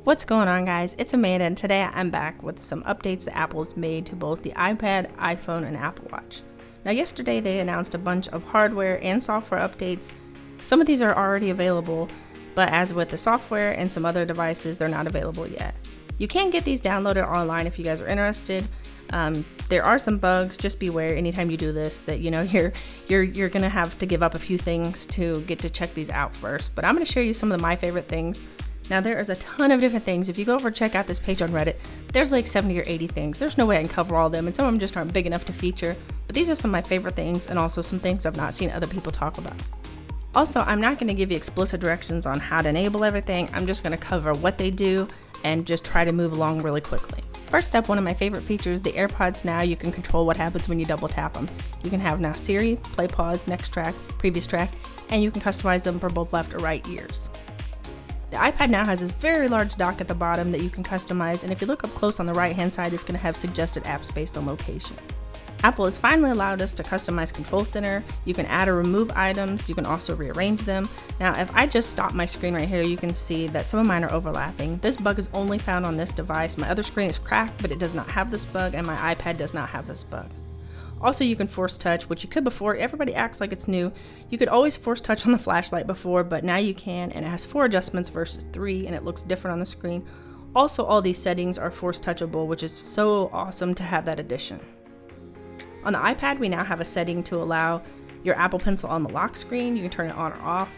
What's going on, guys? It's Amanda, and today I'm back with some updates that Apple's made to both the iPad, iPhone, and Apple Watch. Now, yesterday they announced a bunch of hardware and software updates. Some of these are already available, but as with the software and some other devices, they're not available yet. You can get these downloaded online if you guys are interested. There are some bugs. Just beware anytime you do this that you're gonna have to give up a few things to get to check these out first. But I'm gonna show you some of my favorite things. Now, there is a ton of different things. If you go over and check out this page on Reddit, there's like 70 or 80 things. There's no way I can cover all of them, and some of them just aren't big enough to feature. But these are some of my favorite things, and also some things I've not seen other people talk about. Also, I'm not going to give you explicit directions on how to enable everything. I'm just going to cover what they do and just try to move along really quickly. First up, one of my favorite features, the AirPods. Now you can control what happens when you double tap them. You can have now Siri, play, pause, next track, previous track, and you can customize them for both left or right ears. The iPad now has this very large dock at the bottom that you can customize, and if you look up close on the right hand side, it's going to have suggested apps based on location. Apple has finally allowed us to customize Control Center. You can add or remove items. You can also rearrange them. Now, if I just stop my screen right here, you can see that some of mine are overlapping. This bug is only found on this device. My other screen is cracked, but it does not have this bug, and my iPad does not have this bug. Also, you can force touch, which you could before. Everybody acts like it's new. You could always force touch on the flashlight before, but now you can, and it has 4 adjustments versus 3, and it looks different on the screen. Also, all these settings are force touchable, which is so awesome to have that addition. On the iPad, we now have a setting to allow your Apple Pencil on the lock screen. You can turn it on or off.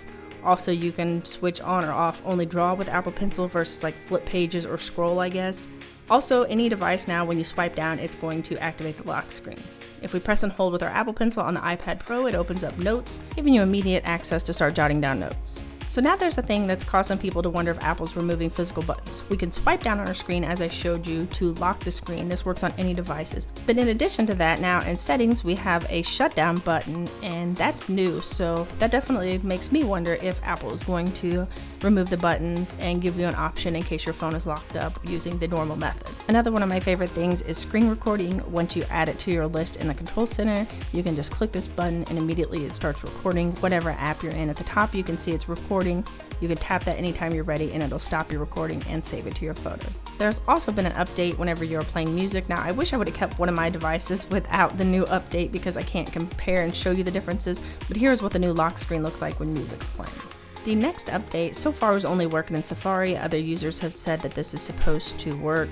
Also, you can switch on or off only draw with Apple Pencil versus like flip pages or scroll, I guess. Also, any device now, when you swipe down, it's going to activate the lock screen. If we press and hold with our Apple Pencil on the iPad Pro, it opens up Notes, giving you immediate access to start jotting down notes. So now there's a thing that's causing people to wonder if Apple's removing physical buttons. We can swipe down on our screen as I showed you to lock the screen. This works on any devices. But in addition to that, now in settings, we have a shutdown button, and that's new. So that definitely makes me wonder if Apple is going to remove the buttons and give you an option in case your phone is locked up using the normal method. Another one of my favorite things is screen recording. Once you add it to your list in the Control Center, you can just click this button and immediately it starts recording whatever app you're in. At the top, you can see it's recording. You can tap that anytime you're ready and it'll stop your recording and save it to your photos. There's also been an update whenever you're playing music. Now, I wish I would have kept one of my devices without the new update because I can't compare and show you the differences, but here's what the new lock screen looks like when music's playing. The next update so far is only working in Safari. Other users have said that this is supposed to work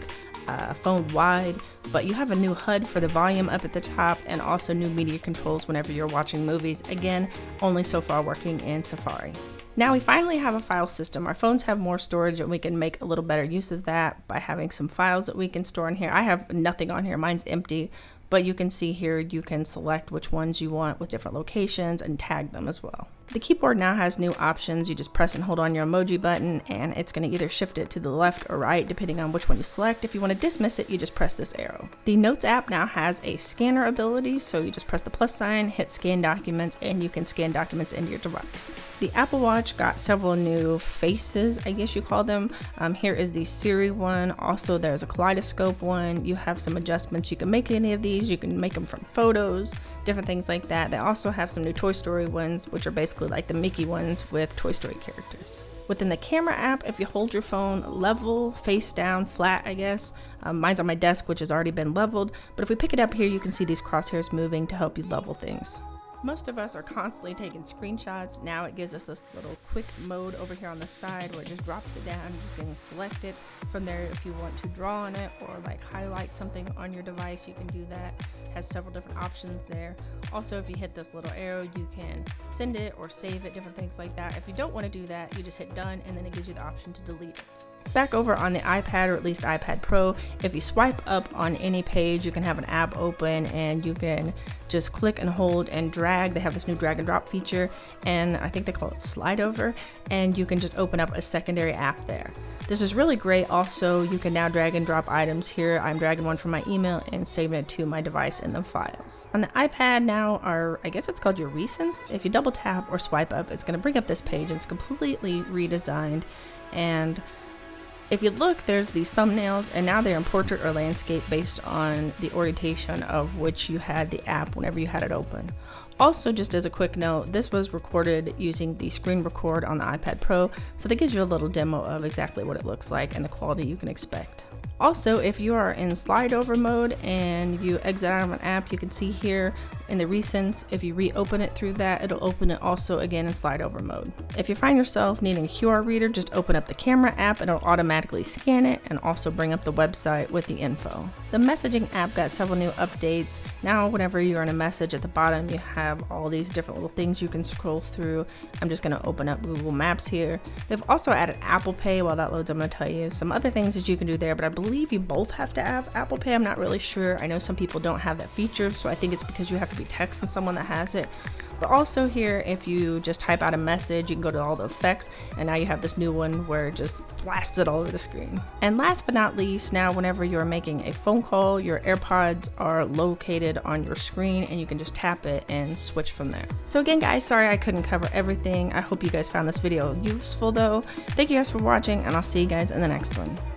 phone-wide, but you have a new HUD for the volume up at the top and also new media controls whenever you're watching movies. Again, only so far working in Safari. Now we finally have a file system. Our phones have more storage and we can make a little better use of that by having some files that we can store in here. I have nothing on here, mine's empty, but you can see here you can select which ones you want with different locations and tag them as well. The keyboard now has new options. You just press and hold on your emoji button and it's going to either shift it to the left or right depending on which one you select. If you want to dismiss it, you just press this arrow. The Notes app now has a scanner ability, so you just press the plus sign, hit scan documents, and you can scan documents into your device. The Apple Watch got several new faces, I guess you call them. Here is the Siri one. Also, there's a kaleidoscope one. You have some adjustments. You can make any of these. You can make them from photos, different things like that. They also have some new Toy Story ones, which are basically like the Mickey ones with Toy Story characters. Within the camera app, if you hold your phone level, face down, flat, I guess, mine's on my desk, which has already been leveled, but if we pick it up here, you can see these crosshairs moving to help you level things. Most of us are constantly taking screenshots. Now it gives us this little quick mode over here on the side where it just drops it down. You can select it from there if you want to draw on it or like highlight something on your device. You can do that. It has several different options there. Also, if you hit this little arrow, you can send it or save it, different things like that. If you don't want to do that, you just hit done and then it gives you the option to delete it. Back over on the iPad, or at least iPad Pro, if you swipe up on any page, you can have an app open and you can just click and hold and drag. They have this new drag and drop feature, and I think they call it slide over, and you can just open up a secondary app there. This is really great. Also, you can now drag and drop items here. I'm dragging one from my email and saving it to my device in the files. On the iPad now are, I guess it's called your recents. If you double tap or swipe up, it's going to bring up this page and it's completely redesigned, and If you look, there's these thumbnails, and now they're in portrait or landscape based on the orientation of which you had the app whenever you had it open. Also, just as a quick note, this was recorded using the screen record on the iPad Pro, so that gives you a little demo of exactly what it looks like and the quality you can expect. Also, if you are in slide over mode and you exit out of an app, you can see here in the recents, if you reopen it through that, it'll open it also again in slide over mode. If you find yourself needing a QR reader, just open up the camera app and it'll automatically scan it and also bring up the website with the info. The messaging app got several new updates. Now, whenever you're in a message at the bottom, you have all these different little things you can scroll through. I'm just gonna open up Google Maps here. They've also added Apple Pay. While that loads, I'm gonna tell you some other things that you can do there, but I believe you both have to have Apple Pay. I'm not really sure. I know some people don't have that feature, so I think it's because you have to be texting someone that has it. But also here, if you just type out a message, you can go to all the effects, and now you have this new one where it just blasts it all over the screen. And last but not least, now whenever you're making a phone call, your AirPods are located on your screen and you can just tap it and switch from there. So again, guys, sorry I couldn't cover everything. I hope you guys found this video useful though. Thank you guys for watching, and I'll see you guys in the next one.